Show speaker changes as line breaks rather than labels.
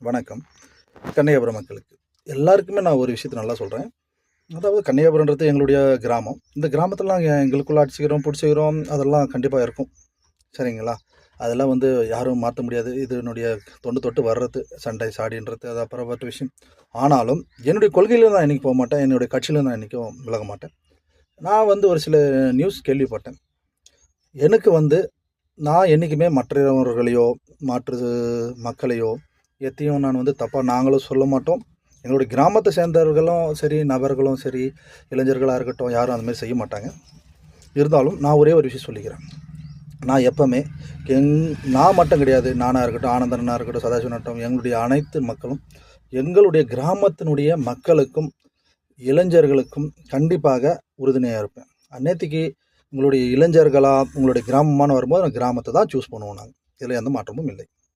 வணக்கம். கன்னியாகுமரி மக்களுக்கு எல்லாருக்குமே நான் ஒரு விஷயத்த நல்லா சொல்கிறேன். அதாவது கன்னியாகுமரின்றது எங்களுடைய கிராமம். இந்த கிராமத்துலலாம் எங்களுக்குள்ள அடிச்சுக்கிறோம், பிடிச்சிக்கிறோம் அதெல்லாம் கண்டிப்பாக இருக்கும். சரிங்களா? அதெல்லாம் யாரும் மாற்ற முடியாது. இது என்னுடைய தொன்று தொட்டு வர்றது சண்டை, சாடின்றது அது அப்புறப்பட்ட விஷயம். ஆனாலும் என்னுடைய கொள்கையில நான் என்னைக்கும் போமாட்டேன். என்னுடைய கட்சியில நான் என்னைக்கும் விலக மாட்டேன். நான் ஒரு சில நியூஸ் கேள்விப்பட்டேன். எனக்கு நான் என்றைக்குமே மற்றவர்களையோ, மாற்று மக்களையோ எத்தையும் நான் தப்பா நாங்களும் சொல்ல மாட்டோம். எங்களுடைய கிராமத்தை சேர்ந்தவர்களும் சரி, நபர்களும் சரி, இளைஞர்களாக இருக்கட்டும், யாரும் அந்த மாரி செய்ய மாட்டாங்க. இருந்தாலும் நான் ஒரே ஒரு விஷயம் சொல்லிக்கிறேன். நான் எப்பவுமே நான் மட்டும் கிடையாது. நானா இருக்கட்டும், ஆனந்தனா இருக்கட்டும், சதாசிவன் இருக்கட்டும், எங்களுடைய அனைத்து மக்களும், எங்களுடைய கிராமத்தினுடைய மக்களுக்கும், இளைஞர்களுக்கும் கண்டிப்பாக உறுதுணையாக இருப்பேன். அந்நேத்திக்கு உங்களுடைய இளைஞர்களா, உங்களுடைய கிராமமான்னு வரும்போது, கிராமத்தை தான் சூஸ் பண்ணுவோம் நாங்க. இதில் எந்த மாற்றமும் இல்லை.